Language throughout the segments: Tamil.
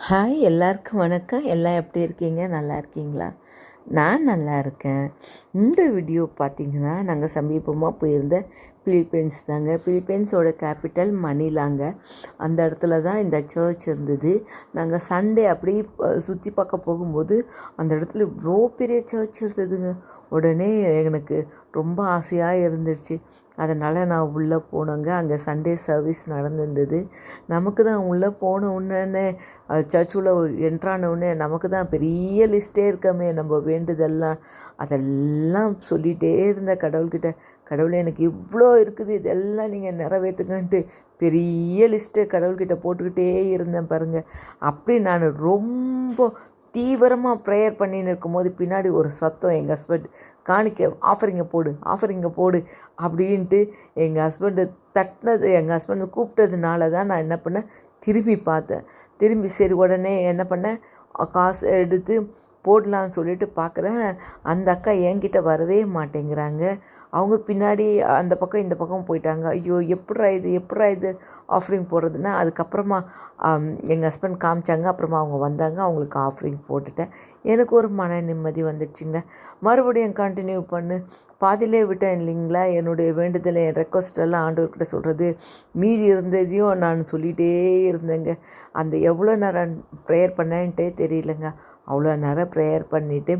ஹாய், எல்லாருக்கும் வணக்கம். எல்லாம் எப்படி இருக்கீங்க? நல்லா இருக்கீங்களா? நான் நல்லா இருக்கேன். இந்த வீடியோ பார்த்திங்கன்னா, நாங்கள் சமீபமாக போயிருந்த பிலிப்பைன்ஸ் தாங்க. பிலிப்பைன்ஸோட கேபிட்டல் மணிலாங்க. அந்த இடத்துல தான் இந்த சர்ச் இருந்தது. நாங்கள் சண்டே அப்படியே சுற்றி பார்க்க போகும்போது அந்த இடத்துல இவ்வளோ பெரிய சர்ச் இருந்ததுங்க. உடனே எனக்கு ரொம்ப ஆசையாக இருந்துச்சு. அதனால் நான் உள்ளே போனேங்க. அங்கே சண்டே சர்வீஸ் நடந்திருந்தது. நமக்கு தான் உள்ளே போன உடனே சர்ச்சுக்குள்ளே என்ட்ரான உடனே நமக்கு தான் பெரிய லிஸ்ட்டே இருக்கமே நம்ம வேண்டுதெல்லாம். அதெல்லாம் சொல்லிகிட்டே இருந்த கடவுள்கிட்ட, கடவுளே எனக்கு இவ்வளோ இருக்குது, இதெல்லாம் நீங்கள் நிறைவேற்றுங்கன்ட்டு பெரிய லிஸ்ட்டு கடவுள்கிட்ட போட்டுக்கிட்டே இருந்தேன் பாருங்கள். அப்படி நான் ரொம்ப தீவிரமாக ப்ரேயர் பண்ணின்னு இருக்கும்போது பின்னாடி ஒரு சத்தம். எங்கள் ஹஸ்பண்ட் காணிக்க ஆஃபரிங்கை போடு அப்படின்ட்டு எங்கள் ஹஸ்பண்டு தட்டினது, எங்கள் ஹஸ்பண்டு கூப்பிட்டதுனால தான் நான் என்ன பண்ணேன், திரும்பி பார்த்தேன். திரும்பி சரி உடனே என்ன பண்ணேன், காசு எடுத்து போடலான்னு சொல்லிட்டு பார்க்குறேன். அந்த அக்கா என்கிட்ட வரவே மாட்டேங்கிறாங்க. அவங்க பின்னாடி அந்த பக்கம் இந்த பக்கம் போயிட்டாங்க. ஐயோ, எப்பட்றா இது ஆஃபரிங் போடுறதுன்னா, அதுக்கப்புறமா எங்கள் ஹஸ்பண்ட் காமிச்சாங்க. அப்புறமா அவங்க வந்தாங்க, அவங்களுக்கு ஆஃபரிங் போட்டுட்டேன். எனக்கு ஒரு மன நிம்மதி வந்துடுச்சுங்க. மறுபடியும் கண்டினியூ பண்ணு, பாதியிலே விட்டேன் இல்லைங்களா. என்னுடைய வேண்டுதலை, என் ரெக்வஸ்டெல்லாம் ஆண்டவர்கிட்ட சொல்கிறது மீதி இருந்ததையும் நான் சொல்லிகிட்டே இருந்தேங்க. அந்த எவ்வளோ நேரம் ப்ரேயர் பண்ணேன்ட்டே தெரியலங்க. அவ்வளோ நேரம் ப்ரேயர் பண்ணிவிட்டு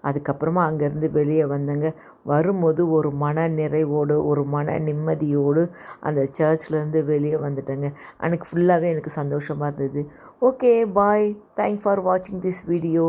அதுக்கப்புறமா அங்கேருந்து வெளியே வந்தேங்க. வரும்போது ஒரு மன நிறைவோடு, ஒரு மன நிம்மதியோடு அந்த சர்ச்லேருந்து வெளியே வந்துட்டேங்க. அன்றைக்கி ஃபுல்லாகவே எனக்கு சந்தோஷமாக இருந்தது. Okay, bye. தேங்க்ஸ் ஃபார் வாட்சிங் திஸ் வீடியோ.